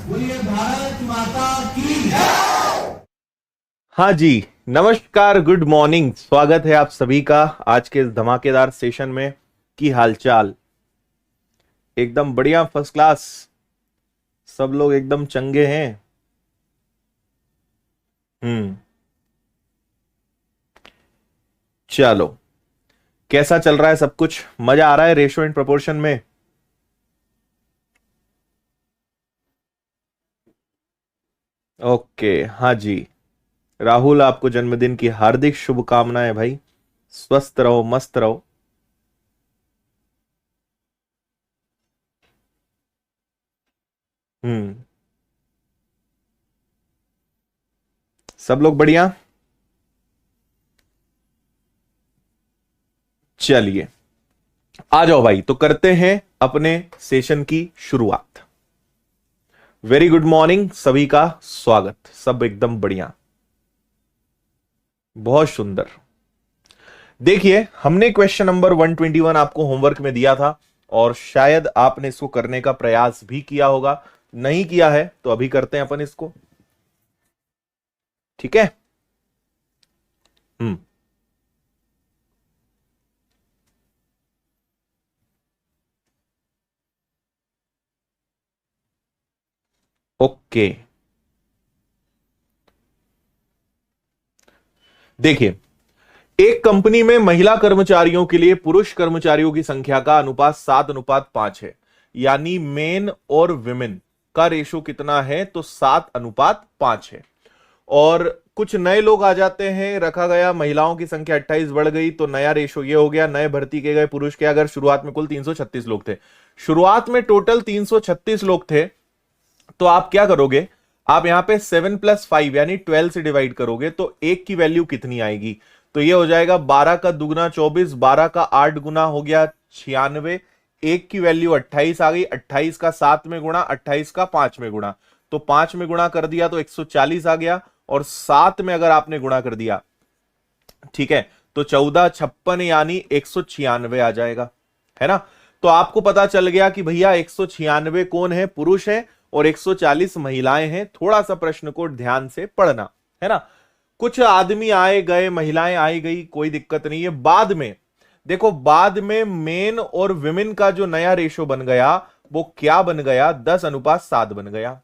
बोलिए भारत माता की। हाँ जी, नमस्कार, गुड मॉर्निंग। स्वागत है आप सभी का आज के इस धमाकेदार सेशन में। की हालचाल? एकदम बढ़िया, फर्स्ट क्लास। सब लोग एकदम चंगे हैं। चलो, कैसा चल रहा है सब कुछ? मजा आ रहा है रेशो एंड प्रोपोर्शन में? ओके, हाँ जी। राहुल, आपको जन्मदिन की हार्दिक शुभकामनाएं भाई। स्वस्थ रहो, मस्त रहो। सब लोग बढ़िया। चलिए आ जाओ भाई, तो करते हैं अपने सेशन की शुरुआत। वेरी गुड मॉर्निंग, सभी का स्वागत। सब एकदम बढ़िया, बहुत सुंदर। देखिए, हमने क्वेश्चन नंबर 121 आपको होमवर्क में दिया था और शायद आपने इसको करने का प्रयास भी किया होगा। नहीं किया है तो अभी करते हैं अपन इसको, ठीक है? ओके, देखिए, एक कंपनी में महिला कर्मचारियों के लिए पुरुष कर्मचारियों की संख्या का अनुपात 7:5 है। यानी मेन और विमेन का रेशो कितना है? तो 7:5 है। और कुछ नए लोग आ जाते हैं, रखा गया, महिलाओं की संख्या 28 बढ़ गई, तो नया रेशो ये हो गया। नए भर्ती किए गए पुरुष के अगर शुरुआत में कुल 336 लोग थे, शुरुआत में टोटल 336 लोग थे, तो आप क्या करोगे? आप यहां पे 7 + 5 यानी 12 से डिवाइड करोगे तो एक की वैल्यू कितनी आएगी? तो ये हो जाएगा 12 का दुगना 24, 12 का 8 गुना हो गया 96, एक की वैल्यू 28 आ गई। 28 का 7 में गुणा, 28 का 5 में गुणा, तो 5 में गुणा कर दिया तो 140 आ गया। और 7 में अगर आपने गुणा कर दिया, ठीक है, तो 1456 यानी 196 आ जाएगा, है ना? तो आपको पता चल गया कि भैया 196 कौन है? पुरुष है, और 140 महिलाएं हैं। थोड़ा सा प्रश्न को ध्यान से पढ़ना, है ना? कुछ आदमी आए गए, महिलाएं आई गई, कोई दिक्कत नहीं है। बाद में देखो, बाद में मेन और विमेन का जो नया रेशो बन गया वो क्या बन गया? 10:7 बन गया,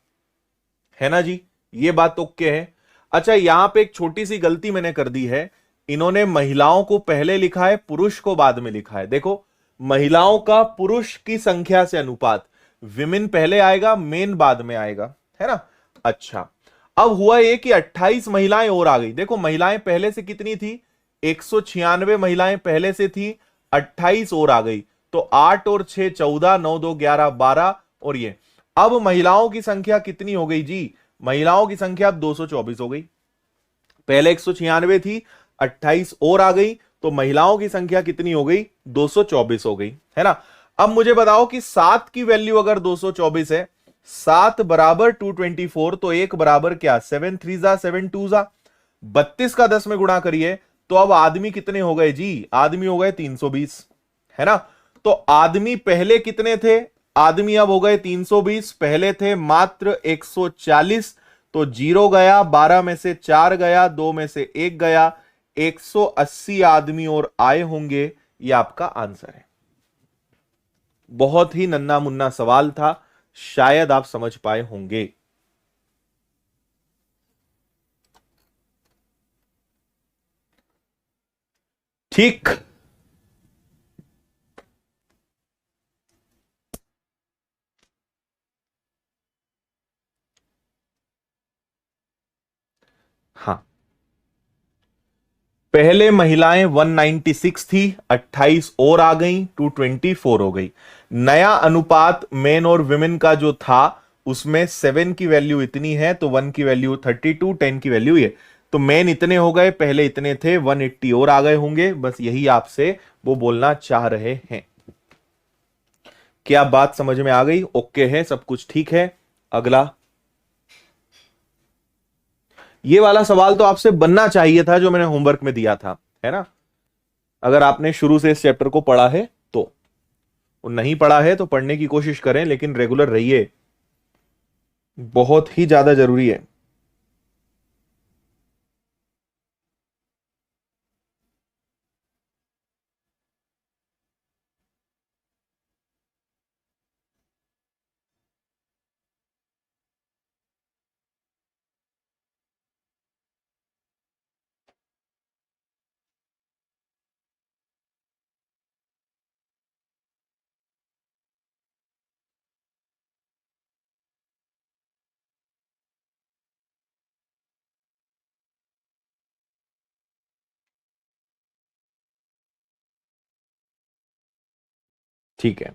है ना जी? ये बात ओके है। अच्छा, यहां पे एक छोटी सी गलती मैंने कर दी है। इन्होंने महिलाओं को पहले लिखा है, पुरुष को बाद में लिखा है। देखो, महिलाओं का पुरुष की संख्या से अनुपात, विमेन पहले आएगा, मेन बाद में आएगा, है ना। अच्छा, अब हुआ ये कि 28 महिलाएं और आ गई। देखो महिलाएं पहले से कितनी थी, 196 महिलाएं पहले से थी, 28 और आ गई, तो 8 और 6 14, 9 2 11 12, और ये अब महिलाओं की संख्या कितनी हो गई जी, महिलाओं की संख्या अब 224 हो गई। पहले 196 थी, 28 और आ गई, तो महिलाओं की संख्या कितनी हो गई, 224 हो गई, है ना। अब मुझे बताओ कि 7 की वैल्यू अगर 224 है, 7 बराबर 224, तो 1 बराबर क्या, 7 3 जा 7 2 जा, 32 का 10 में गुणा करिए, तो अब आदमी कितने हो गए जी, आदमी हो गए 320, है ना। तो आदमी पहले कितने थे, आदमी अब हो गए 320, पहले थे मात्र 140, तो 0 गया, 12 में से 4 गया, 2 में से 1 गया, 180 आदमी और आए होंगे, यह आपका आंसर है। बहुत ही नन्ना मुन्ना सवाल था, शायद आप समझ पाए होंगे। ठीक, हाँ, पहले महिलाएं 196 थी, 28 और आ गई, 224 हो गई। नया अनुपात मेन और विमेन का जो था उसमें 7 की वैल्यू इतनी है, तो 1 की वैल्यू 32, 10 की वैल्यू ये, तो मेन इतने हो गए, पहले इतने थे, 180 और आ गए होंगे। बस यही आपसे वो बोलना चाह रहे हैं। क्या बात समझ में आ गई, ओके है, सब कुछ ठीक है। अगला, ये वाला सवाल तो आपसे बनना चाहिए था जो मैंने होमवर्क में दिया था, है ना। अगर आपने शुरू से इस चैप्टर को पढ़ा है तो, और नहीं पढ़ा है तो पढ़ने की कोशिश करें, लेकिन रेगुलर रहिए, बहुत ही ज्यादा जरूरी है। ठीक है,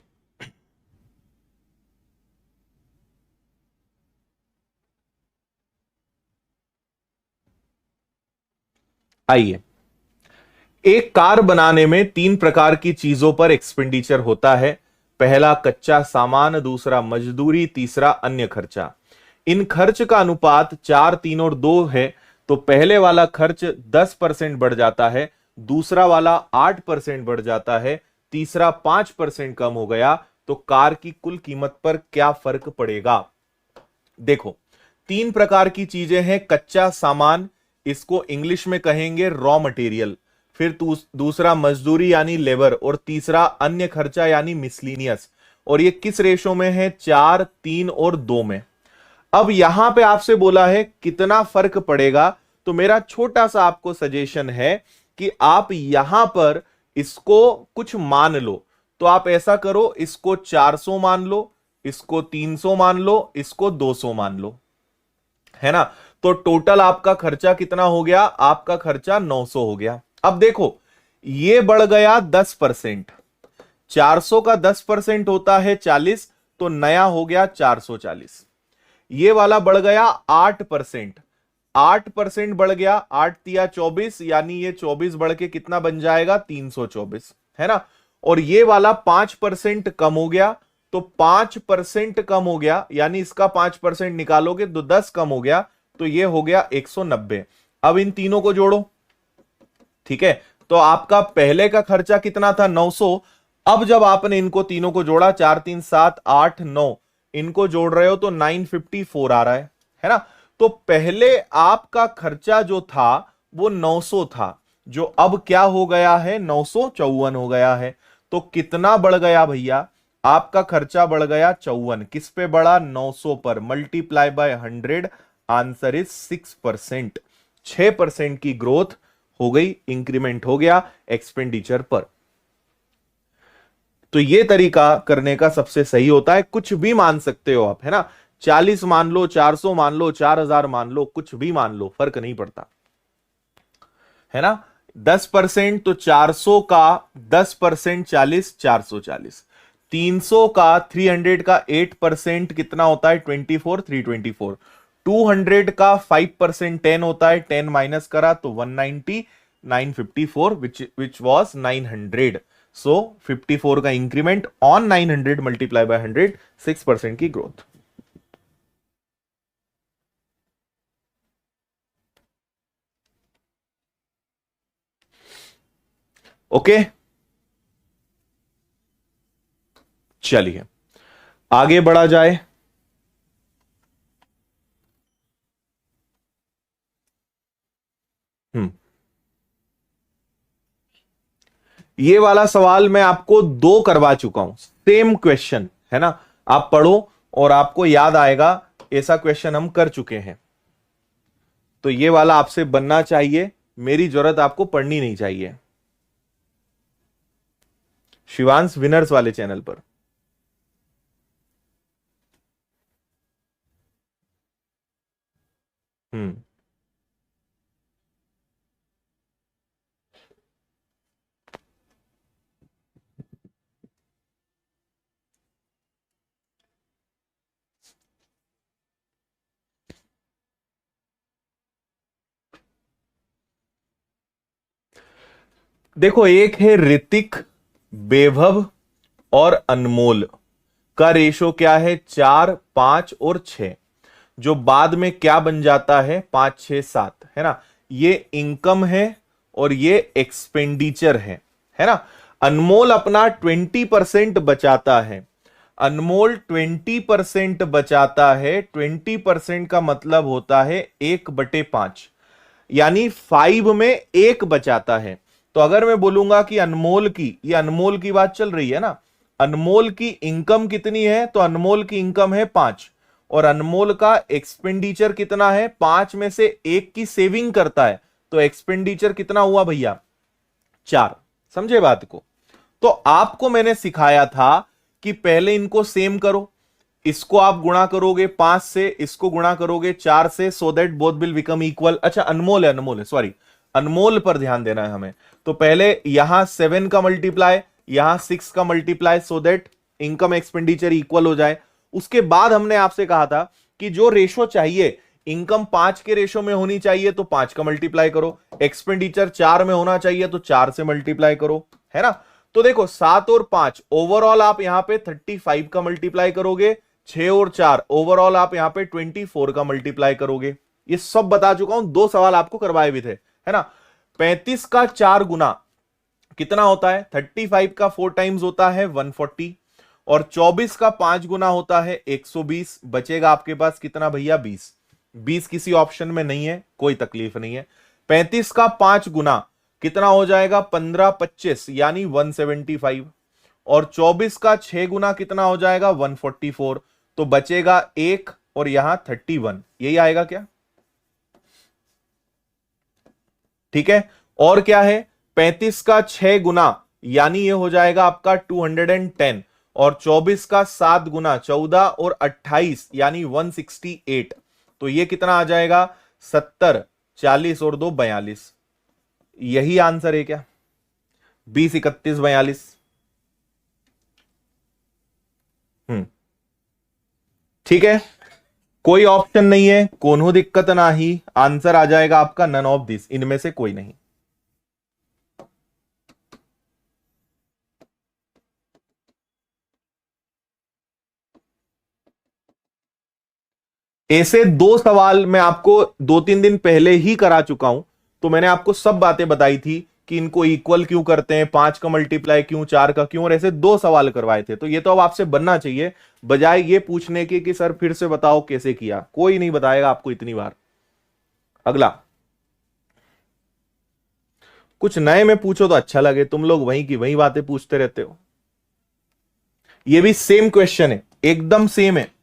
आइए। एक कार बनाने में 3 प्रकार की चीजों पर एक्सपेंडिचर होता है। पहला कच्चा सामान, दूसरा मजदूरी, तीसरा अन्य खर्चा। इन खर्च का अनुपात 4 3 और 2 है, तो पहले वाला खर्च 10% बढ़ जाता है, दूसरा वाला 8% बढ़ जाता है, तीसरा 5% कम हो गया, तो कार की कुल कीमत पर क्या फर्क पड़ेगा। देखो, 3 प्रकार की चीजें हैं। कच्चा सामान, इसको इंग्लिश में कहेंगे रॉ मटेरियल, फिर दूसरा मजदूरी यानी लेबर, और तीसरा अन्य खर्चा यानी मिसलिनियस। और ये किस रेशो में है, 4 3 और 2 में। अब यहां पे आपसे बोला है कितना फर्क पड़ेगा, तो मेरा छोटा सा आपको सजेशन है कि आप यहां पर इसको कुछ मान लो। तो आप ऐसा करो, इसको 400 मान लो, इसको 300 मान लो, इसको 200 मान लो, है ना। तो टोटल आपका खर्चा कितना हो गया, आपका खर्चा 900 हो गया। अब देखो, ये बढ़ गया 10%, 400 का 10% होता है 40, तो नया हो गया 440। ये वाला बढ़ गया 8%, 8% बढ़ गया, 8 तिया 24, यानी ये 24 बढ़ के कितना बन जाएगा, 324, है ना। और ये वाला 5% कम हो गया, तो 5% कम हो गया, यानी इसका 5% निकालोगे तो 10 कम हो गया, तो ये हो गया 190। अब इन तीनों को जोड़ो, ठीक है। तो आपका पहले का खर्चा कितना था, 900। अब जब आपने इनको तीनों को जोड़ा, 4 3 7 8 9, इनको जोड़ रहे हो तो 954 आ रहा है ना। तो पहले आपका खर्चा जो था वो 900 था, जो अब क्या हो गया है, 954 हो गया है। तो कितना बढ़ गया भैया, आपका खर्चा बढ़ गया 54, किस पे बढ़ा, 900 पर, मल्टीप्लाई बाय 100, आंसर इज 6%। 6% की ग्रोथ हो गई, इंक्रीमेंट हो गया एक्सपेंडिचर पर। तो ये तरीका करने का सबसे सही होता है। कुछ भी मान सकते हो आप, है ना, 40 मान लो, 400 मान लो, 4000 मान लो, कुछ भी मान लो, फर्क नहीं पड़ता, है ना। 10% तो 400 का 10% 40, 440। 300 का 300 का 8% कितना होता है? 24, 324। 200 का 5% 10 होता है, 10 माइनस करा तो 190, 954 विच वॉज 900। सो 54 का इंक्रीमेंट ऑन 900 मल्टीप्लाई बाय 100, 6% की ग्रोथ। ओके, चलिए आगे बढ़ा जाए। हम्म, ये वाला सवाल मैं आपको दो करवा चुका हूं, सेम क्वेश्चन, है ना। आप पढ़ो और आपको याद आएगा, ऐसा क्वेश्चन हम कर चुके हैं। तो ये वाला आपसे बनना चाहिए, मेरी जरूरत आपको पढ़नी नहीं चाहिए। शिवांश विनर्स वाले चैनल पर। हम्म, देखो, एक है ऋतिक, बेभव और अनमोल का रेशो क्या है? 4, 5 और 6। जो बाद में क्या बन जाता है? 5, 6, 7, है ना। ये इनकम है और ये एक्सपेंडिचर है ना। अनमोल अपना 20% बचाता है। अनमोल 20% बचाता है। 20% का मतलब होता है 1/5, यानी 5 में 1 बचाता है। तो अगर मैं बोलूंगा कि अनमोल की, ये अनमोल की बात चल रही है ना, अनमोल की इनकम कितनी है? तो अनमोल की इनकम है 5, और अनमोल का एक्सपेंडिचर कितना है? 5 में से 1 की सेविंग करता है, तो एक्सपेंडिचर कितना हुआ भैया? 4। समझे बात को? तो आपको मैंने सिखाया था कि पहले इनको सेम करो, इसको आप गुणा करोगे 5 से, इसको गुणा करोगे 4 से, so that both will become equal. अच्छा, अनमोल है सॉरी, अनमोल पर ध्यान देना है हमें। तो पहले यहां 7 का मल्टीप्लाई, यहां 6 का multiply, so that income expenditure equal हो जाए। उसके बाद हमने आपसे कहा था कि जो रेशो चाहिए, इनकम 5 के रेशो में होनी चाहिए तो 5 का मल्टीप्लाई करो, एक्सपेंडिचर 4 में होना चाहिए तो 4 से मल्टीप्लाई करो, है ना। तो देखो 7 और 5 ओवरऑल आप यहां पे 35 का मल्टीप्लाई करोगे, 6 और 4 ओवरऑल आप यहां पे 24 का मल्टीप्लाई करोगे। ये सब बता चुका हूं, दो सवाल आपको करवाए भी थे, है ना। 35 का 4 गुना कितना होता है? 35 का 4 टाइम्स होता है 140, और 24 का 5 गुना होता है 120। बचेगा आपके पास कितना भैया? 20। 20 किसी ऑप्शन में नहीं है, कोई तकलीफ नहीं है। 35 का 5 गुना कितना हो जाएगा? 15, 25 यानी 175, और 24 का 6 गुना कितना हो जाएगा? 144। तो बचेगा 1 और यहां 31, यही आएगा क्या? ठीक है। और क्या है? 35 का 6 गुना यानी ये हो जाएगा आपका 210, और 24 का 7 गुना 14 और 28 यानी 168। तो ये कितना आ जाएगा? 70, 40 और 2 42। यही आंसर है क्या? 20, 31, 42। हम्म, ठीक है। कोई ऑप्शन नहीं है, कोनो दिक्कत ना ही, आंसर आ जाएगा आपका नन ऑफ दिस, इनमें से कोई नहीं। ऐसे दो सवाल मैं आपको 2-3 दिन पहले ही करा चुका हूं, तो मैंने आपको सब बातें बताई थी कि इनको इक्वल क्यों करते हैं, 5 का मल्टीप्लाई क्यों, 4 का क्यों, और ऐसे दो सवाल करवाए थे। तो ये तो अब आपसे बनना चाहिए, बजाय ये पूछने के कि सर फिर से बताओ कैसे किया। कोई नहीं बताएगा आपको इतनी बार। अगला, कुछ नए में पूछो तो अच्छा लगे, तुम लोग वहीं की वहीं बातें पूछते रहते हो। ये भी सेम क्वेश्चन है, एकदम सेम है।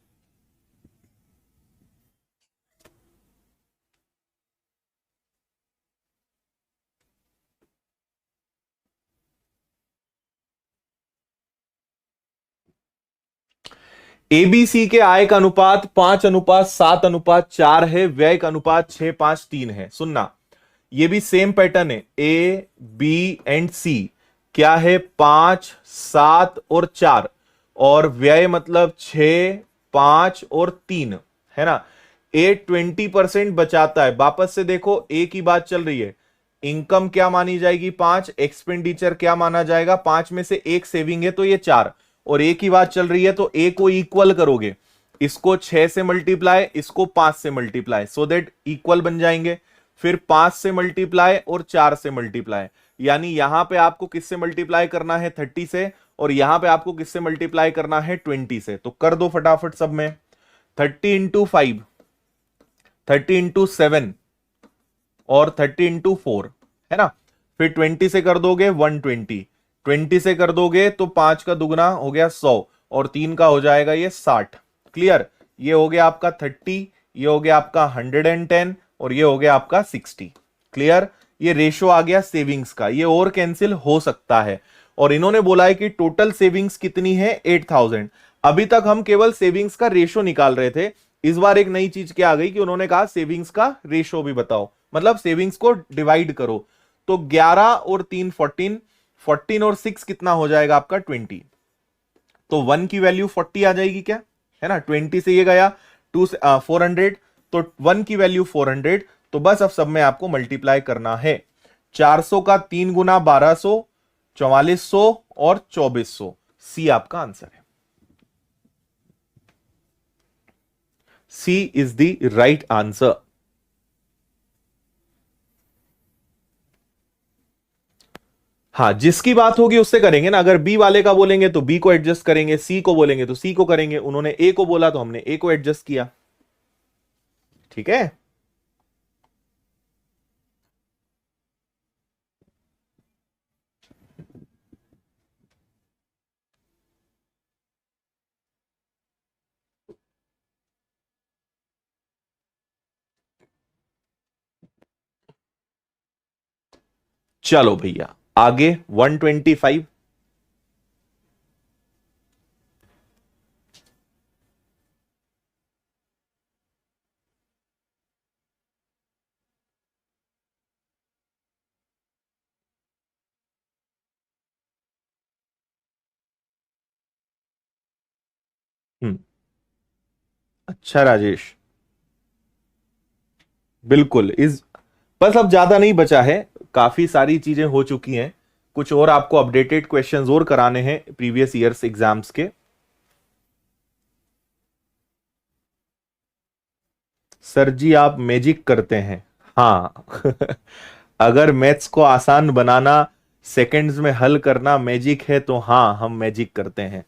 एबीसी के आय का अनुपात 5:7:4 है, व्यय का अनुपात 6:5:3 है। सुनना, ये भी सेम पैटर्न है, ए बी एंड सी क्या है, 5, 7 और 4, और व्यय मतलब 6, 5 और 3 है ना। ए 20% बचाता है। वापस से देखो, ए की बात चल रही है, इनकम क्या मानी जाएगी 5, एक्सपेंडिचर क्या माना जाएगा 5 में से एक सेविंग है तो ये 4, और ए की बात चल रही है तो ए को इक्वल करोगे, इसको 6 से मल्टीप्लाई, इसको 5 से मल्टीप्लाई, सो दैट इक्वल बन जाएंगे। फिर 5 से मल्टीप्लाई और 4 से मल्टीप्लाई, यानी यहां पे आपको किससे मल्टीप्लाई करना है 30 से, और यहां पे आपको किससे मल्टीप्लाई करना है 20 से। तो कर दो फटाफट सब में, 30 इंटू 5, 30 इंटू 7 और 30 इंटू 4 है ना। फिर 20 से कर दोगे 120, 20 से कर दोगे तो 5 का दुगना हो गया 100, और 3 का हो जाएगा ये 60। क्लियर, ये हो गया आपका 30, ये हो गया आपका 110, और ये हो गया आपका 60। क्लियर, ये रेशो आ गया सेविंग्स का, ये और कैंसिल हो सकता है। और इन्होंने बोला है कि टोटल सेविंग्स कितनी है 8000। अभी तक हम केवल सेविंग्स का रेशो निकाल रहे थे, इस बार एक नई चीज क्या आ गई कि उन्होंने कहा सेविंग्स का रेशो भी बताओ, मतलब सेविंग्स को डिवाइड करो। तो 11 और 3 14, 14 और 6 कितना हो जाएगा आपका 20। तो 1 की वैल्यू 40 आ जाएगी क्या, है ना। 20 से ये गया 2 से 400, तो 1 की वैल्यू 400। तो बस अब सब में आपको मल्टीप्लाई करना है। 400 का 3 गुना 1200, 4400 और 2400। सी आपका आंसर है, सी इज द राइट आंसर। हाँ, जिसकी बात होगी उससे करेंगे ना। अगर बी वाले का बोलेंगे तो बी को एडजस्ट करेंगे, सी को बोलेंगे तो सी को करेंगे। उन्होंने ए को बोला तो हमने ए को एडजस्ट किया। ठीक है, चलो भैया आगे 125। अच्छा राजेश, बिल्कुल इस, बस अब ज्यादा नहीं बचा है, काफी सारी चीजें हो चुकी हैं। कुछ और आपको अपडेटेड क्वेश्चंस और कराने हैं प्रीवियस ईयर्स एग्जाम्स के। सर जी आप मैजिक करते हैं। हाँ अगर मैथ्स को आसान बनाना, सेकंड्स में हल करना मैजिक है तो हाँ, हम मैजिक करते हैं।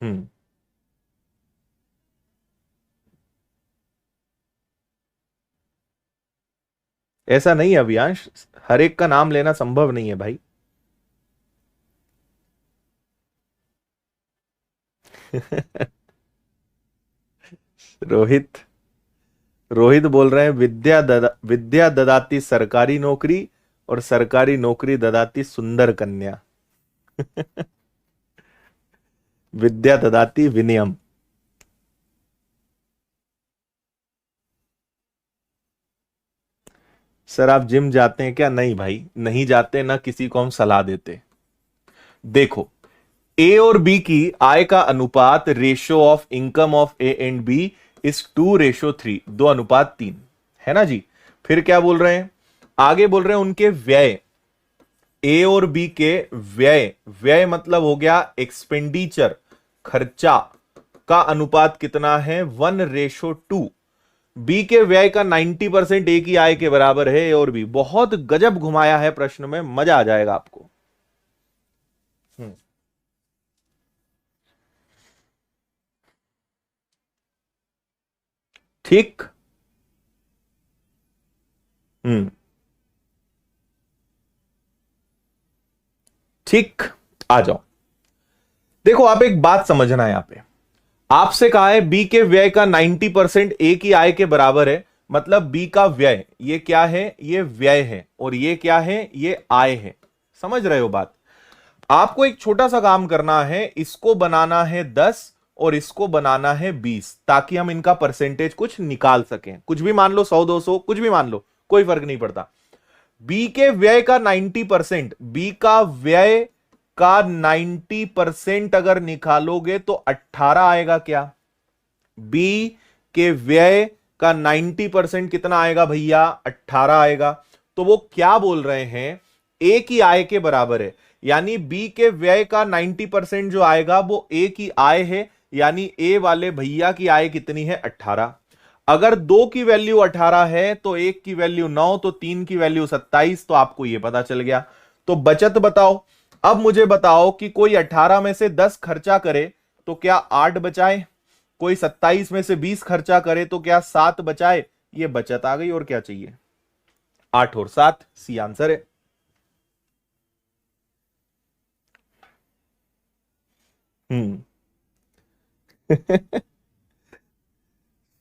हम्म, ऐसा नहीं है अभियांश, हर एक का नाम लेना संभव नहीं है भाई। रोहित, रोहित बोल रहे हैं विद्या ददाती सरकारी नौकरी, और सरकारी नौकरी ददाती सुंदर कन्या। विद्या ददाती विनयम। सर आप जिम जाते हैं क्या? नहीं भाई, नहीं जाते, ना किसी को हम सलाह देते। देखो, ए और बी की आय का अनुपात, ratio of income of A and B is 2:3, 2:3 है ना जी। फिर क्या बोल रहे हैं, आगे बोल रहे हैं उनके व्यय, ए और बी के व्यय, व्यय मतलब हो गया एक्सपेंडिचर, खर्चा का अनुपात कितना है 1:2। बी के व्यय का 90% ए की आय के बराबर है। ए और बी, बहुत गजब घुमाया है प्रश्न में, मजा आ जाएगा आपको। हम्म, ठीक। हम्म, ठीक, आ जाओ। देखो आप एक बात समझना है यहां पे, आपसे कहा है बी के व्यय का 90% ए की आय के बराबर है, मतलब बी का व्यय, ये क्या है, ये व्यय है, और ये क्या है, ये आय है। समझ रहे हो बात? आपको एक छोटा सा काम करना है, इसको बनाना है 10 और इसको बनाना है 20, ताकि हम इनका परसेंटेज कुछ निकाल सकें। कुछ भी मान लो, 100 200 कुछ भी मान लो, कोई फर्क नहीं पड़ता। बी के व्यय का 90%, बी का व्यय का 90% अगर निकालोगे तो 18 आएगा क्या? बी के व्यय का 90% कितना आएगा भैया? 18 आएगा। तो वो क्या बोल रहे हैं, ए की आय के बराबर है, यानी बी के व्यय का 90% जो आएगा वो ए की आय है, यानी ए वाले भैया की आय कितनी है? 18। अगर 2 की वैल्यू 18 है तो 1 की वैल्यू 9, तो 3 की वैल्यू 27, तो आपको यह पता चल गया। तो बचत बताओ। अब मुझे बताओ कि कोई 18 में से 10 खर्चा करे तो क्या 8 बचाए? कोई 27 में से 20 खर्चा करे तो क्या 7 बचाए? ये बचत आ गई, और क्या चाहिए? 8 और 7, सी आंसर है। हम्म।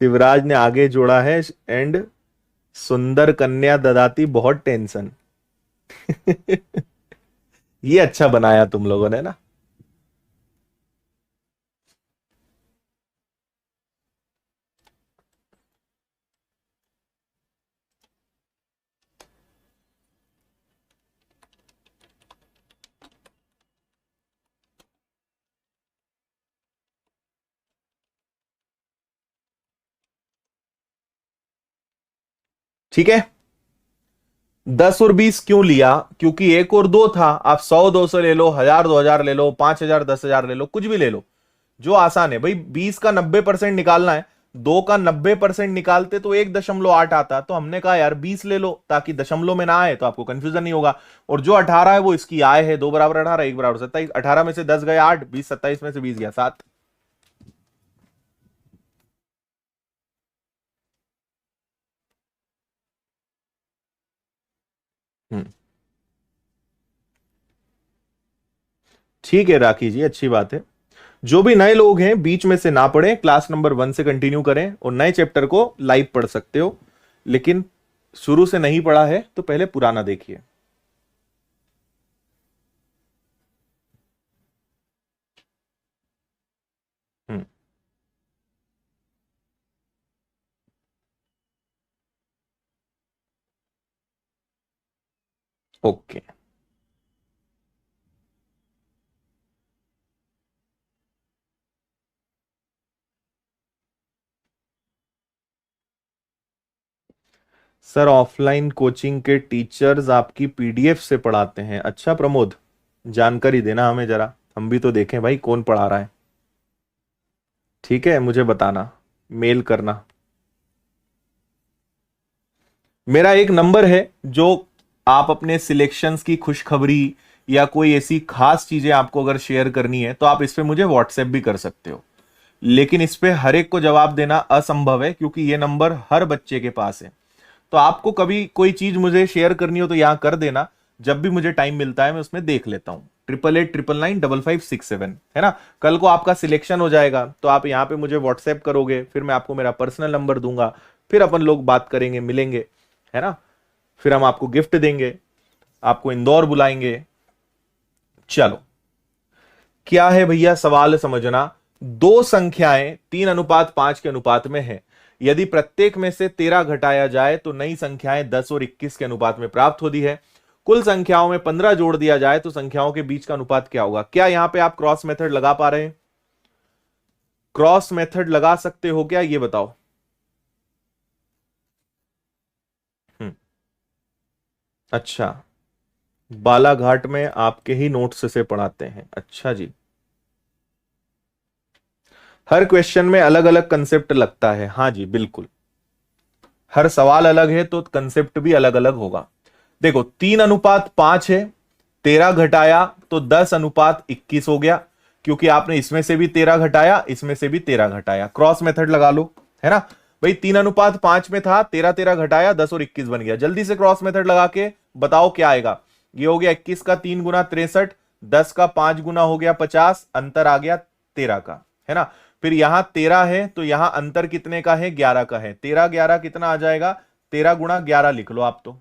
शिवराज ने आगे जोड़ा है, एंड सुंदर कन्या ददाती बहुत टेंशन। ये अच्छा बनाया तुम लोगों ने ना। ठीक है। 10 और 20 क्यों लिया? क्योंकि 1 और 2 था। आप 100 200 ले लो, 1000 2000 ले लो, 5000 10,000 ले लो, कुछ भी ले लो, जो आसान है भाई। 20 का 90% निकालना है, 2 का 90% निकालते तो 1.8 आता। तो हमने कहा यार 20 ले लो, ताकि दशमलव में ना आए, तो आपको कंफ्यूजन नहीं होगा। और जो 18 है वो इसकी आय है। 2 बराबर 18, 1 बराबर 27। 18 में से 10 गए 8, 20 27 में से 20 गया 7। हम्म। ठीक है राखी जी, अच्छी बात है। जो भी नए लोग हैं बीच में से ना पढ़ें, क्लास नंबर 1 से कंटिन्यू करें, और नए चैप्टर को लाइव पढ़ सकते हो। लेकिन शुरू से नहीं पढ़ा है तो पहले पुराना देखिए। हम्म। ओके। सर ऑफलाइन कोचिंग के टीचर्स आपकी पीडीएफ से पढ़ाते हैं? अच्छा प्रमोद, जानकारी देना हमें जरा, हम भी तो देखें भाई कौन पढ़ा रहा है। ठीक है, मुझे बताना, मेल करना। मेरा एक नंबर है, जो आप अपने सिलेक्शंस की खुशखबरी या कोई ऐसी खास चीजें आपको अगर शेयर करनी है तो आप इस पे मुझे व्हाट्सएप भी कर सकते हो। लेकिन इस पे हर एक को जवाब देना असंभव है, क्योंकि ये नंबर हर बच्चे के पास है। तो आपको कभी कोई चीज मुझे शेयर करनी हो तो यहां कर देना, जब भी मुझे टाइम मिलता है मैं उसमें देख लेता हूं। 8889995567 है ना। कल को आपका सिलेक्शन हो जाएगा तो आप यहां पे मुझे व्हाट्सएप करोगे, फिर मैं आपको मेरा पर्सनल नंबर दूंगा, फिर अपन लोग बात करेंगे, मिलेंगे, है ना। फिर हम आपको गिफ्ट देंगे, आपको इंदौर बुलाएंगे। चलो, क्या है भैया सवाल समझना। दो संख्याएं 3:5 के अनुपात में है। यदि प्रत्येक में से 13 घटाया जाए तो नई संख्याएं 10 और 21 के अनुपात में प्राप्त होती है। कुल संख्याओं में 15 जोड़ दिया जाए तो संख्याओं के बीच का अनुपात क्या होगा? क्या यहां पे आप क्रॉस मेथड लगा पा रहे हैं? क्रॉस मेथड लगा सकते हो क्या, ये बताओ। हम्म। अच्छा, बालाघाट में आपके ही नोट्स से पढ़ाते हैं? अच्छा जी। हर क्वेश्चन में अलग अलग कंसेप्ट लगता है, हाँ जी बिल्कुल। हर सवाल अलग है तो कंसेप्ट भी अलग अलग होगा। देखो 3:5 है, 13 घटाया तो 10:21 हो गया, क्योंकि आपने इसमें से भी 13 घटाया, इसमें से भी 13 घटाया। क्रॉस मेथड लगा लो, है ना भाई। 3:5 में था, 13 13 घटाया, 10 और 21 बन गया। जल्दी से क्रॉस मेथड लगा के बताओ क्या आएगा। ये हो गया 21 का 3 गुना 63, 10 का 5 गुना हो गया 50, अंतर आ गया 13 का, है ना। फिर यहां 13 है तो यहां अंतर कितने का है, 11 का है। 13 11 कितना आ जाएगा, 13 गुणा 11 लिख लो आप। तो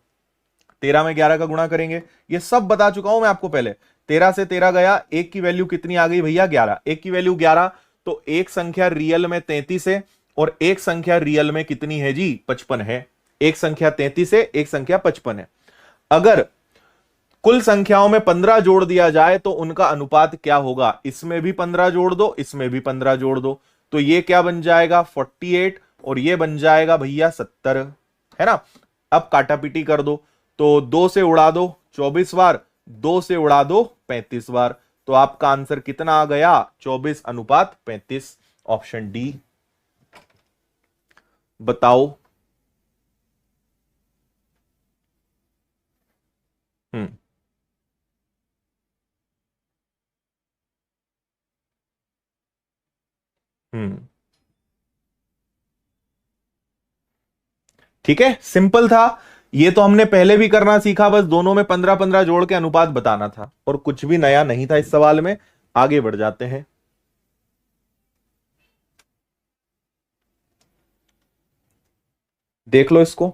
13 में 11 का गुणा करेंगे, ये सब बता चुका हूं मैं आपको पहले। 13 से 13 गया, एक की वैल्यू कितनी आ गई भैया, 11। एक की वैल्यू 11, तो एक संख्या रियल में 33 है और एक संख्या रियल में कितनी है जी, 55 है। एक संख्या 33 है, एक संख्या 55 है। अगर कुल संख्याओं में 15 जोड़ दिया जाए तो उनका अनुपात क्या होगा, इसमें भी 15 जोड़ दो, इसमें भी 15 जोड़ दो, तो ये क्या बन जाएगा 48 और ये बन जाएगा भैया 70, है ना। अब काटापीटी कर दो, तो 2 से उड़ा दो 24 बार, 2 से उड़ा दो 35 बार, तो आपका आंसर कितना आ गया, 24:35। Option D. बताओ। हम्म हम्म ठीक है, सिंपल था। ये तो हमने पहले भी करना सीखा, बस दोनों में 15-15 जोड़ के अनुपात बताना था और कुछ भी नया नहीं था इस सवाल में। आगे बढ़ जाते हैं। देख लो इसको।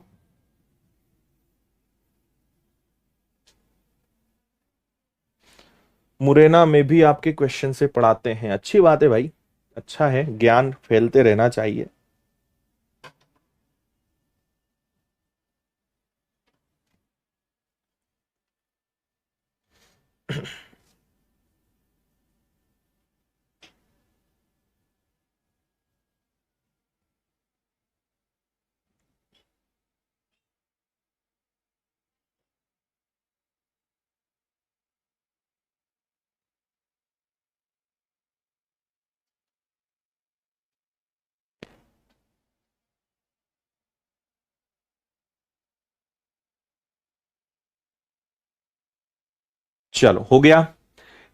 मुरैना में भी आपके क्वेश्चन से पढ़ाते हैं, अच्छी बात है भाई, अच्छा है, ज्ञान फैलते रहना चाहिए। चलो हो गया।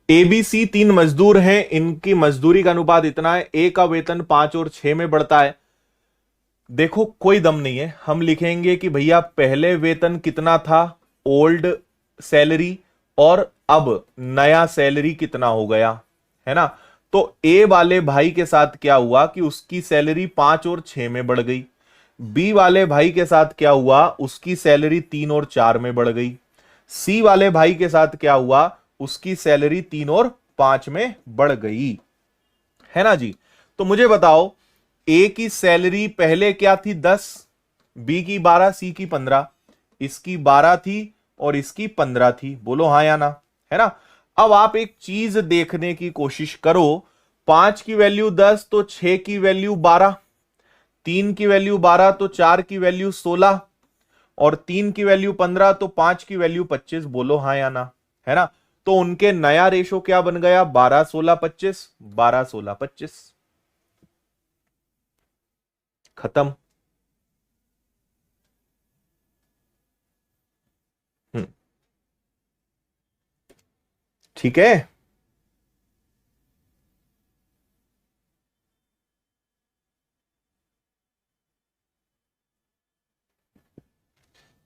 एबीसी 3 मजदूर हैं, इनकी मजदूरी का अनुपात इतना है, ए का वेतन 5 और 6 में बढ़ता है। देखो कोई दम नहीं है, हम लिखेंगे कि भैया पहले वेतन कितना था, ओल्ड सैलरी, और अब नया सैलरी कितना हो गया, है ना। तो ए वाले भाई के साथ क्या हुआ कि उसकी सैलरी 5 और 6 में बढ़ गई। बी वाले भाई के साथ क्या हुआ, उसकी सैलरी 3 और 4 में बढ़ गई। सी वाले भाई के साथ क्या हुआ, उसकी सैलरी 3 और 5 में बढ़ गई, है ना जी। तो मुझे बताओ, ए की सैलरी पहले क्या थी, 10, बी की 12, सी की 15, इसकी 12 थी और इसकी 15 थी, बोलो हाँ या ना, है ना। अब आप एक चीज देखने की कोशिश करो, 5 की वैल्यू 10 तो 6 की वैल्यू 12, 3 की वैल्यू 12 तो 4 की वैल्यू 16, और 3 की वैल्यू 15 तो 5 की वैल्यू 25, बोलो हाँ या ना, है ना। तो उनके नया रेशो क्या बन गया, 12-16-25, 12-16-25, खत्म। हम्म, ठीक है।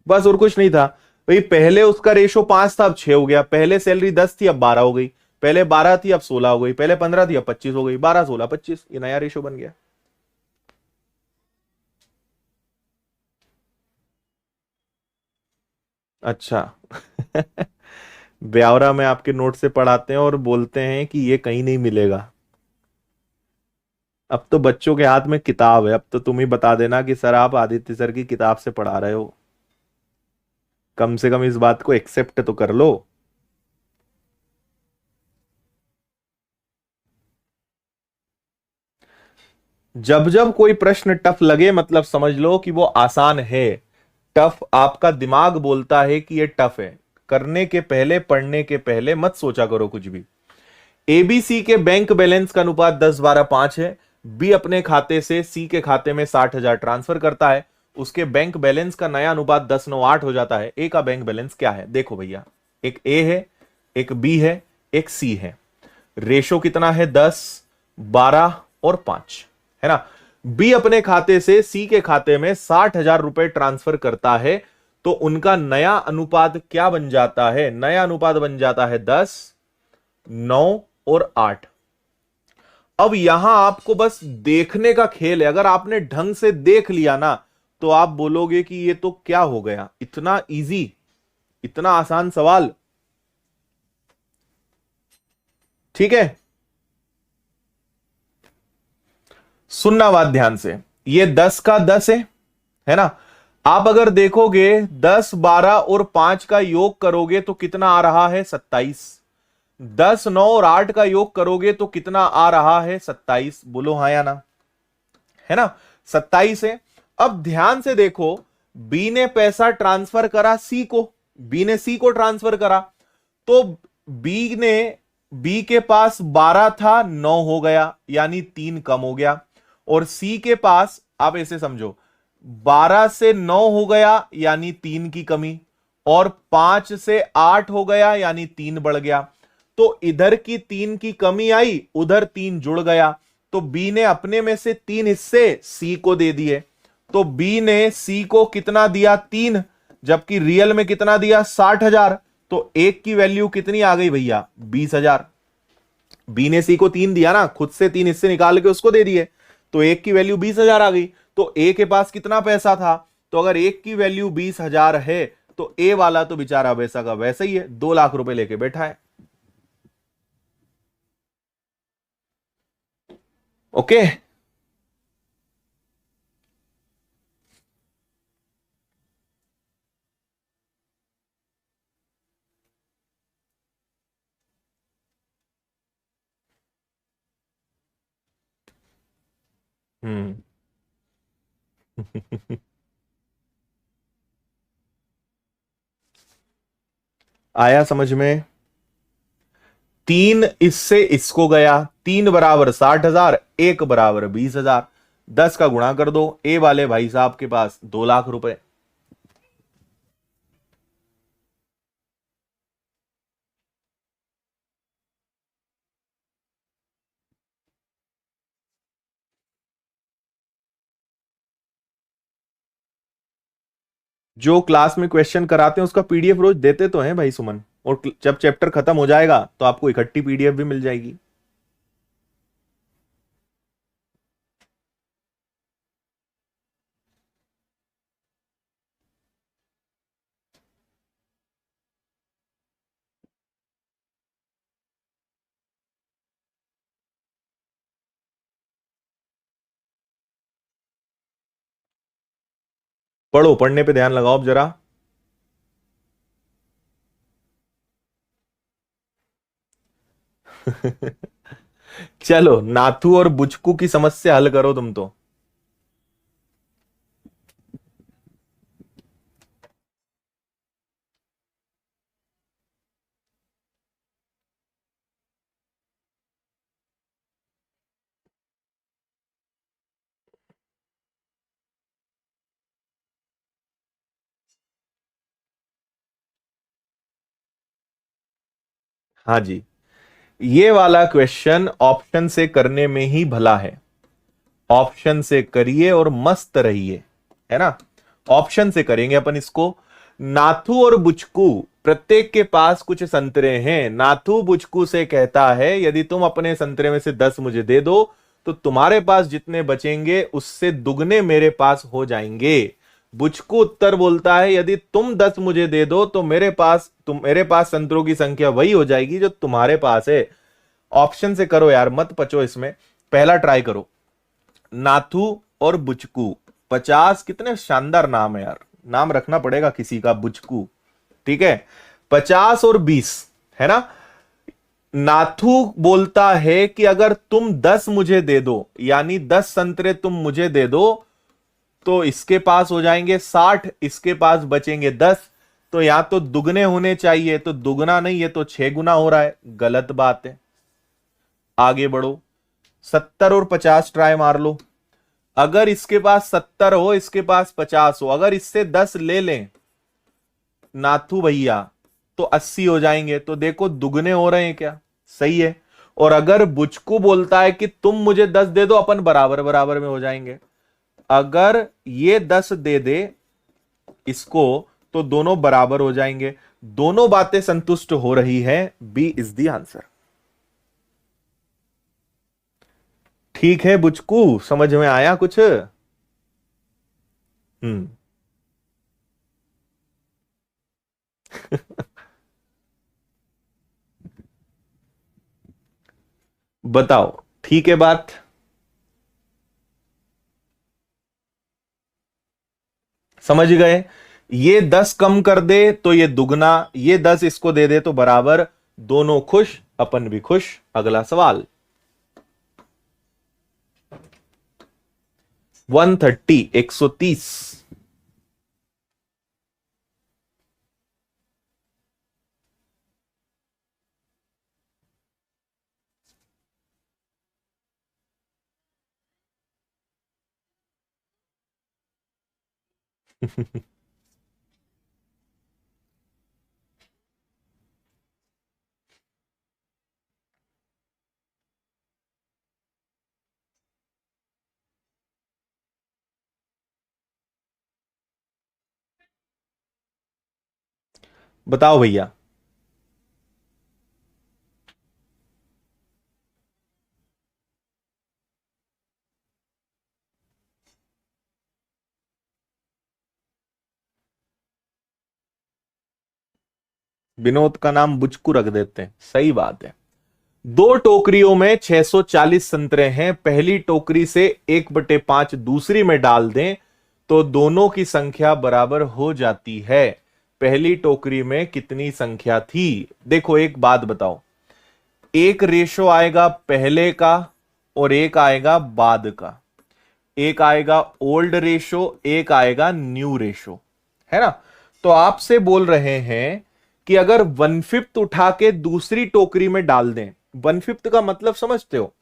बस और कुछ नहीं था भाई, पहले उसका रेशो 5 था अब 6 हो गया, पहले सैलरी 10 थी अब 12 हो गई, पहले 12 थी अब 16 हो गई, पहले 15 थी अब 25 हो गई, 12-16-25, ये नया रेशो बन गया। अच्छा। ब्यावरा में आपके नोट से पढ़ाते हैं और बोलते हैं कि ये कहीं नहीं मिलेगा। अब तो बच्चों के हाथ में किताब है, अब तो तुम ही बता देना कि सर आप आदित्य सर की किताब से पढ़ा रहे हो, कम से कम इस बात को एक्सेप्ट तो कर लो। जब जब कोई प्रश्न टफ लगे मतलब समझ लो कि वो आसान है। टफ आपका दिमाग बोलता है कि ये टफ है, करने के पहले, पढ़ने के पहले मत सोचा करो कुछ भी। एबीसी के बैंक बैलेंस का अनुपात 10-12-5 है। बी अपने खाते से सी के खाते में 60,000 ट्रांसफर करता है, उसके बैंक बैलेंस का नया अनुपात 10-9-8 हो जाता है। ए का बैंक बैलेंस क्या है, देखो भैया, एक ए है, एक बी है, एक सी है। रेशो कितना है, 10, 12 और 5, है ना। बी अपने खाते से सी के खाते में 60,000 रुपए ट्रांसफर करता है, तो उनका नया अनुपात क्या बन जाता है, नया अनुपात बन जाता है 10, 9 और 8। अब यहां आपको बस देखने का खेल है। अगर आपने ढंग से देख लिया ना तो आप बोलोगे कि ये तो क्या हो गया, इतना इजी, इतना आसान सवाल। ठीक है, सुनना बात ध्यान से। ये 10 का 10 है ना। आप अगर देखोगे 10, 12 और 5 का योग करोगे तो कितना आ रहा है, 27। 10, 9 और 8 का योग करोगे तो कितना आ रहा है, 27। बोलो हाँ या ना, है ना, 27 है। अब ध्यान से देखो, बी ने पैसा ट्रांसफर करा सी को, बी ने सी को ट्रांसफर करा, तो बी के पास 12 था, 9 हो गया, यानी 3 कम हो गया। और सी के पास, आप ऐसे समझो, 12 से 9 हो गया यानी 3 की कमी, और 5 से 8 हो गया यानी 3 बढ़ गया। तो इधर की 3 की कमी आई, उधर 3 जुड़ गया। तो बी ने अपने में से 3 हिस्से सी को दे दिए। तो बी ने सी को कितना दिया, 3, जबकि रियल में कितना दिया, 60,000। तो एक की वैल्यू कितनी आ गई भैया, 20,000। बी ने सी को 3 दिया ना, खुद से 3 हिस्से निकाल के उसको दे दिए, तो एक की वैल्यू 20,000 आ गई। तो ए के पास कितना पैसा था, तो अगर एक की वैल्यू 20,000 है तो ए वाला तो बेचारा वैसा का वैसा ही है, 2 लाख रुपए लेके बैठा है। ओके, हम्म। आया समझ में। 3 इससे इसको गया, 3 बराबर 60,000, 1 बराबर 20,000। 10 का गुणा कर दो, ए वाले भाई साहब के पास 2 लाख रुपए। जो क्लास में क्वेश्चन कराते हैं उसका पीडीएफ रोज देते तो हैं भाई सुमन, और जब चैप्टर खत्म हो जाएगा तो आपको इकट्ठी पीडीएफ भी मिल जाएगी। पढ़ो, पढ़ने पे ध्यान लगाओ अब जरा। चलो, नाथू और बुचकू की समस्या हल करो तुम तो। हाँ जी, ये वाला क्वेश्चन ऑप्शन से करने में ही भला है। ऑप्शन से करिए और मस्त रहिए, है ना। ऑप्शन से करेंगे अपन इसको। नाथू और बुचकू, प्रत्येक के पास कुछ संतरे हैं। नाथू बुचकू से कहता है यदि तुम अपने संतरे में से 10 मुझे दे दो तो तुम्हारे पास जितने बचेंगे उससे दुगने मेरे पास हो जाएंगे। बुचकू उत्तर बोलता है यदि तुम 10 मुझे दे दो तो मेरे पास संतरों की संख्या वही हो जाएगी जो तुम्हारे पास है। ऑप्शन से करो यार, मत पचो इसमें। पहला ट्राई करो, नाथू और बुचकू। 50, कितने शानदार नाम है यार, नाम रखना पड़ेगा किसी का, बुचकू। ठीक है, 50 और 20, है ना। नाथू बोलता है कि अगर तुम 10 मुझे दे दो, यानी 10 संतरे तुम मुझे दे दो, तो इसके पास हो जाएंगे 60, इसके पास बचेंगे 10। तो यहां तो दुगने होने चाहिए, तो दुगना नहीं, ये तो 6 गुना हो रहा है, गलत बात है। आगे बढ़ो, 70 और 50 ट्राई मार लो। अगर इसके पास 70 हो, इसके पास 50 हो, अगर इससे 10 ले लें नाथू भैया तो 80 हो जाएंगे। तो देखो दुगने हो रहे हैं क्या, सही है। और अगर बुचकू बोलता है कि तुम मुझे 10 दे दो, अपन बराबर बराबर में हो जाएंगे। अगर ये 10 दे दे इसको तो दोनों बराबर हो जाएंगे। दोनों बातें संतुष्ट हो रही है, बी इज द आंसर। ठीक है बुचकू, समझ में आया कुछ? बताओ, ठीक है बात? समझ गए? ये 10 कम कर दे तो ये दुगना, ये 10 इसको दे दे तो बराबर, दोनों खुश, अपन भी खुश। अगला सवाल। 130, 130। बताओ भैया। विनोद का नाम बुचकू रख देते हैं, सही बात है। दो टोकरियों में 640 संतरे हैं, पहली टोकरी से 1/5 दूसरी में डाल दें तो दोनों की संख्या बराबर हो जाती है। पहली टोकरी में कितनी संख्या थी? देखो एक बात बताओ, एक रेशो आएगा पहले का और एक आएगा बाद का। एक आएगा ओल्ड रेशो, एक आएगा न्यू रेशो, है ना? तो आपसे बोल रहे हैं कि अगर 1/5 उठा के दूसरी टोकरी में डाल दें, 1/5 का मतलब समझते हो?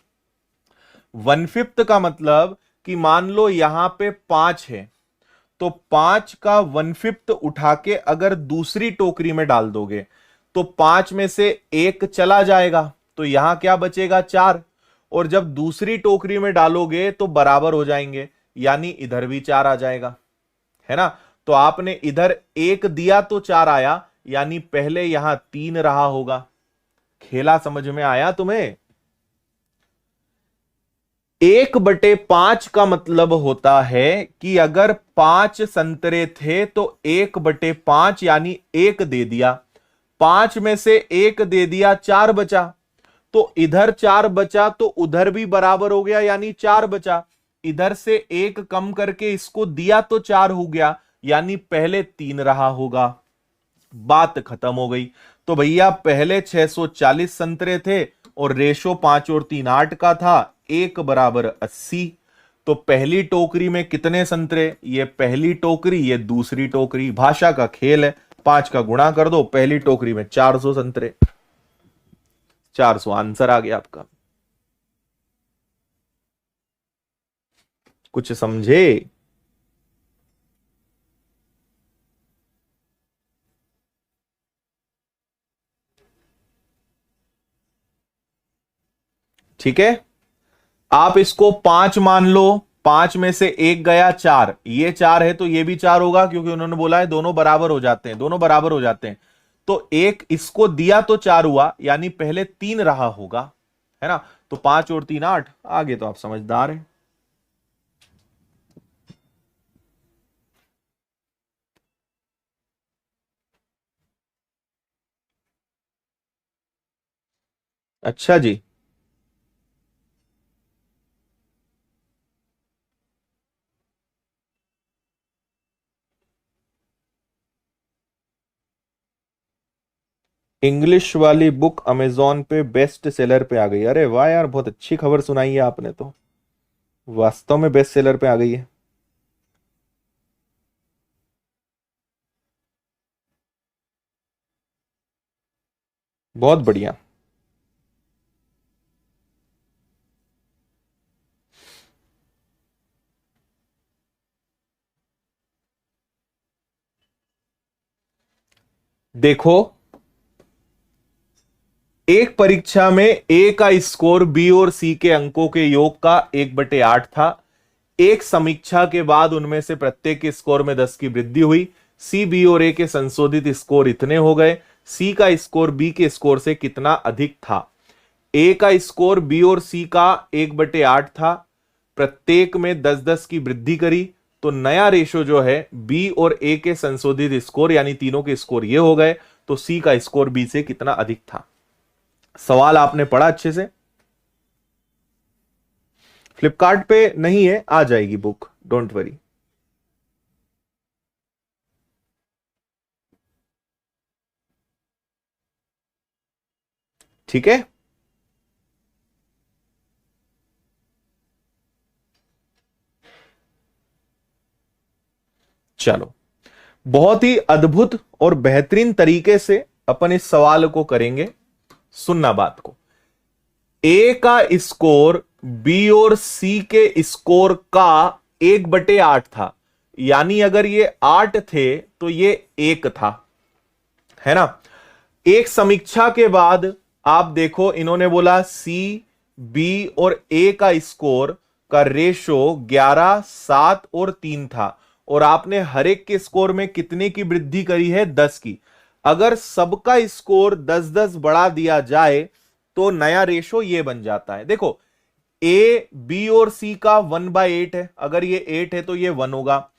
1/5 का मतलब कि मान लो यहां पे 5 है, तो 5 का 1/5 उठा के अगर दूसरी टोकरी में डाल दोगे तो 5 में से एक चला जाएगा, तो यहां क्या बचेगा? 4। और जब दूसरी टोकरी में डालोगे तो बराबर हो जाएंगे, यानी इधर भी 4 आ जाएगा, है ना? तो आपने इधर 1 दिया तो 4 आया, यानी पहले यहां 3 रहा होगा। खेला समझ में आया तुम्हें? 1/5 का मतलब होता है कि अगर 5 संतरे थे तो 1/5 यानी 1 दे दिया, 5 में से 1 दे दिया, 4 बचा, तो इधर 4 बचा तो उधर भी बराबर हो गया, यानी 4 बचा। इधर से 1 कम करके इसको दिया तो 4 हो गया, यानी पहले 3 रहा होगा। बात खत्म हो गई। तो भैया पहले 640 संतरे थे और रेशो 5 और 3 8 का था, 1 बराबर 80। तो पहली टोकरी में कितने संतरे? ये पहली टोकरी, ये दूसरी टोकरी, भाषा का खेल है। 5 का गुणा कर दो, पहली टोकरी में 400 संतरे, 400 आंसर आ गया आपका। कुछ समझे? ठीक है, आप इसको 5 मान लो, 5 में से 1 गया, 4, ये 4 है तो ये भी 4 होगा, क्योंकि उन्होंने बोला है दोनों बराबर हो जाते हैं, दोनों बराबर हो जाते हैं। तो एक इसको दिया तो 4 हुआ, यानी पहले 3 रहा होगा, है ना? तो 5 और 3 8, आगे तो आप समझदार हैं। अच्छा जी। इंग्लिश वाली बुक अमेजोन पे बेस्ट सेलर पे आ गई। अरे वाह यार, बहुत अच्छी खबर सुनाई है आपने तो, वास्तव में बेस्ट सेलर पे आ गई है। बहुत बढ़िया। देखो, एक परीक्षा में ए का स्कोर बी और सी के अंकों के योग का 1/8 था। एक समीक्षा के बाद उनमें से प्रत्येक के स्कोर में 10 की वृद्धि हुई। सी, बी और ए के संशोधित स्कोर इतने हो गए। सी का स्कोर बी के स्कोर से कितना अधिक था? ए का स्कोर बी और सी का 1/8 था, प्रत्येक में 10-10 की वृद्धि करी, तो नया रेशो जो है बी और ए के संशोधित स्कोर यानी तीनों के स्कोर ये हो गए, तो सी का स्कोर बी से कितना अधिक था। सवाल आपने पढ़ा अच्छे से? फ्लिपकार्ट पे नहीं है, आ जाएगी बुक, डोंट वरी। ठीक है, चलो, बहुत ही अद्भुत और बेहतरीन तरीके से अपन इस सवाल को करेंगे। सुनना बात को, ए का स्कोर बी और सी के स्कोर का 1/8 था, यानी अगर ये 8 थे तो ये 1 था, है ना। एक समीक्षा के बाद आप देखो, इन्होंने बोला सी, बी और ए का स्कोर का रेशो 11, 7 और 3 था, और आपने हर एक के स्कोर में कितने की वृद्धि करी है? 10 की। अगर सबका स्कोर 10-10 बढ़ा दिया जाए तो नया रेशो ये बन जाता है। देखो, ए, बी और सी का 1/8 है, अगर ये 8 है तो ये 1 होगा।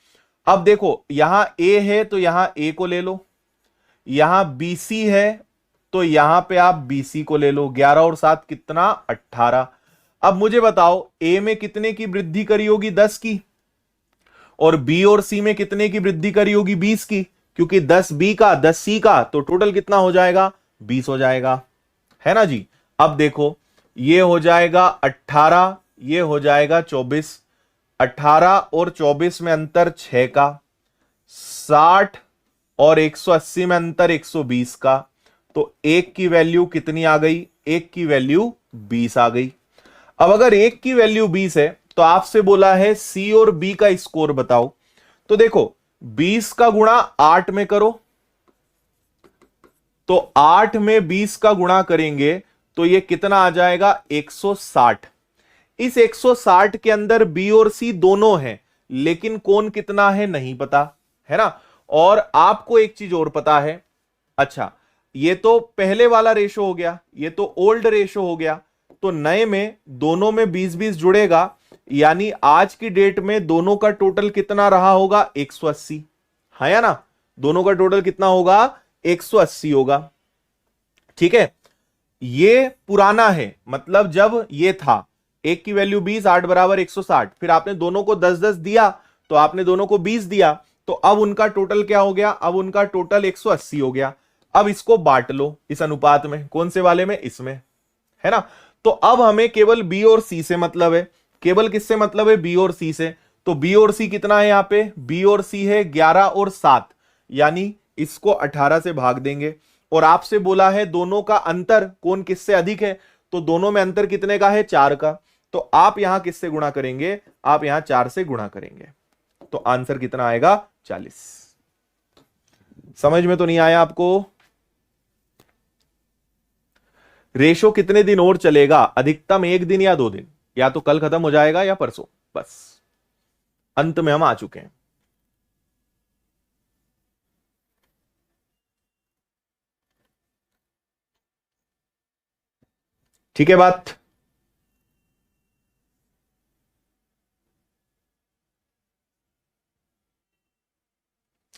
अब देखो, यहां ए है तो यहां ए को ले लो, यहां बीसी है तो यहां पे आप बीसी को ले लो। 11 और 7 कितना? 18। अब मुझे बताओ, ए में कितने की वृद्धि करी होगी? 10 की। और बी और सी में कितने की वृद्धि करी होगी? 20 की, क्योंकि 10 बी का 10 सी का, तो टोटल कितना हो जाएगा? 20 हो जाएगा, है ना जी। अब देखो, ये हो जाएगा 18, ये हो जाएगा 24। 18 और 24 में अंतर 6 का, 60 और 180 में अंतर 120 का, तो एक की वैल्यू कितनी आ गई? एक की वैल्यू 20 आ गई। अब अगर एक की वैल्यू 20 है तो आपसे बोला है सी और बी का स्कोर बताओ। तो देखो, 20 का गुणा 8 में करो, तो 8 में 20 का गुणा करेंगे तो ये कितना आ जाएगा? 160। इस 160 के अंदर बी और सी दोनों हैं, लेकिन कौन कितना है नहीं पता, है ना। और आपको एक चीज और पता है, अच्छा, ये तो पहले वाला रेशो हो गया, ये तो ओल्ड रेशो हो गया, तो नए में दोनों में 20-20 जुड़ेगा, यानी आज की डेट में दोनों का टोटल कितना रहा होगा? 180, है या ना। दोनों का टोटल कितना होगा? 180 होगा, ठीक है। ये पुराना है, मतलब जब ये था, एक की वैल्यू 20, 8 बराबर 160, फिर आपने दोनों को 10-10 दिया, तो आपने दोनों को 20 दिया, तो अब उनका टोटल क्या हो गया? अब उनका टोटल 180 हो गया। अब इसको बांट लो इस अनुपात में, कौन से वाले में? इसमें, है ना। तो अब हमें केवल बी और सी से मतलब है। केवल किससे मतलब है? बी और सी से। तो बी और सी कितना है? यहां पे बी और सी है 11 और 7, यानी इसको 18 से भाग देंगे। और आपसे बोला है दोनों का अंतर कौन किससे अधिक है, तो दोनों में अंतर कितने का है? 4 का। तो आप यहां किससे गुणा करेंगे? आप यहां 4 से गुणा करेंगे, तो आंसर कितना आएगा? 40। समझ में तो नहीं आया आपको? रेशो कितने दिन और चलेगा? अधिकतम 1 दिन या 2 दिन, या तो कल खत्म हो जाएगा या परसों, बस अंत में हम आ चुके हैं। ठीक है बात?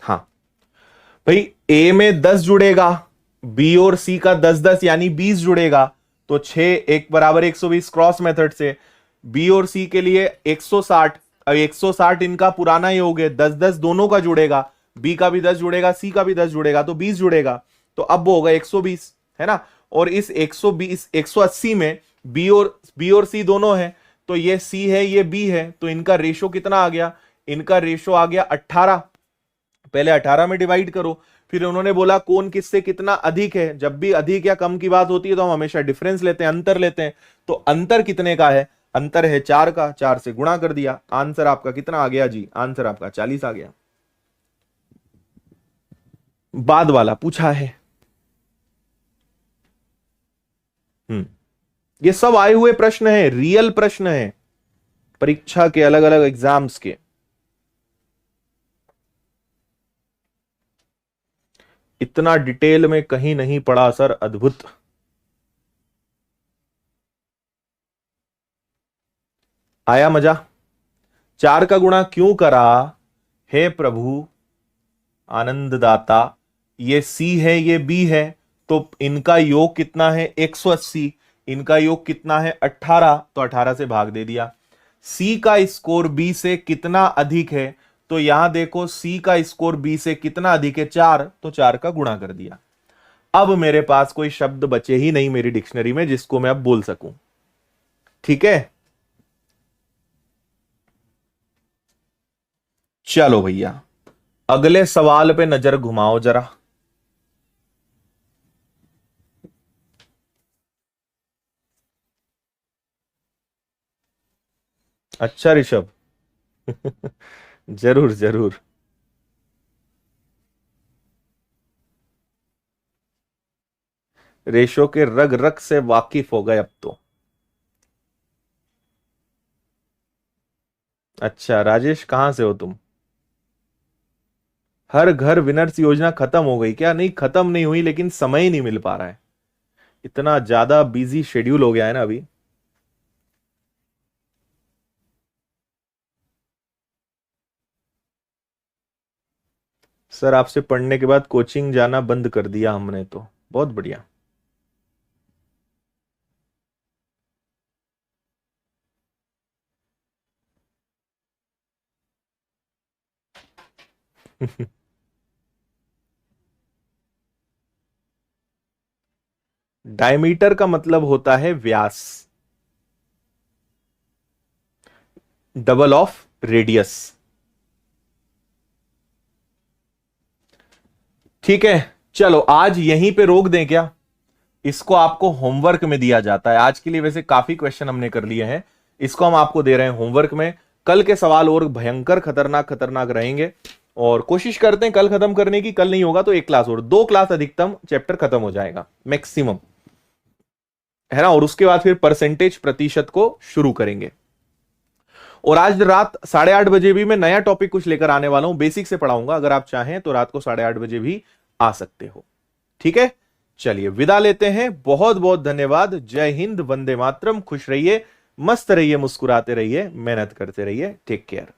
हाँ भाई, ए में 10 जुड़ेगा, बी और सी का 10-10 यानी 20 जुड़ेगा, तो 6 1 बराबर 120 क्रॉस मेथड से। बी और सी के लिए 160, अब 160 इनका पुराना ही हो गया, 10-10 दोनों का जुड़ेगा, बी का भी 10 जुड़ेगा, सी का भी 10 जुड़ेगा, तो 20 जुड़ेगा, तो अब वो होगा 120, है ना। और इस 120 180 में बी और सी दोनों है, तो ये सी है ये बी है, तो इनका रेशो कितना आ गया? इनका रेशो आ गया 18। पहले 18 में डिवाइड करो, फिर उन्होंने बोला कौन किससे कितना अधिक है। जब भी अधिक या कम की बात होती है तो हम हमेशा डिफरेंस लेते हैं, अंतर लेते हैं। तो अंतर कितने का है? अंतर है 4 का, 4 से गुणा कर दिया, आंसर आपका कितना आ गया जी? आंसर आपका 40 आ गया। बाद वाला पूछा है। ये सब आए हुए प्रश्न है, रियल प्रश्न है परीक्षा के, अलग अलग एग्जाम्स के। इतना डिटेल में कहीं नहीं पढ़ा सर, अद्भुत। आया मजा? 4 का गुणा क्यों करा? हे प्रभु आनंददाता, ये C है ये B है, तो इनका योग कितना है? 180। इनका योग कितना है? 18, तो 18 से भाग दे दिया। C का स्कोर B से कितना अधिक है? तो यहां देखो C का स्कोर B से कितना अधिक है? 4, तो 4 का गुणा कर दिया। अब मेरे पास कोई शब्द बचे ही नहीं मेरी डिक्शनरी में जिसको मैं अब बोल सकूं। ठीक है, चलो भैया अगले सवाल पे नजर घुमाओ जरा। अच्छा ऋषभ जरूर जरूर। रेशो के रग रग से वाकिफ हो गए अब तो। अच्छा राजेश, कहां से हो तुम? हर घर विनर्स योजना खत्म हो गई क्या? नहीं, खत्म नहीं हुई, लेकिन समय ही नहीं मिल पा रहा है। इतना ज्यादा बिजी शेड्यूल हो गया है ना अभी। सर आपसे पढ़ने के बाद कोचिंग जाना बंद कर दिया हमने तो। बहुत बढ़िया। डायमीटर का मतलब होता है व्यास, डबल ऑफ रेडियस। ठीक है, चलो आज यहीं पे रोक दें क्या? इसको आपको होमवर्क में दिया जाता है। आज के लिए वैसे काफी क्वेश्चन हमने कर लिए हैं, इसको हम आपको दे रहे हैं होमवर्क में। कल के सवाल और भयंकर खतरनाक खतरनाक रहेंगे और कोशिश करते हैं कल खत्म करने की। कल नहीं होगा तो 1 क्लास और 2 क्लास अधिकतम चैप्टर खत्म हो जाएगा मैक्सिमम, है ना। और उसके बाद फिर परसेंटेज प्रतिशत को शुरू करेंगे। और आज रात 8:30 बजे भी मैं नया टॉपिक कुछ लेकर आने वाला हूं, बेसिक से पढ़ाऊंगा। अगर आप चाहें तो रात को 8:30 बजे भी आ सकते हो। ठीक है, चलिए विदा लेते हैं। बहुत बहुत धन्यवाद। जय हिंद, वंदे मातरम। खुश रहिए, मस्त रहिए, मुस्कुराते रहिए, मेहनत करते रहिए। Take care.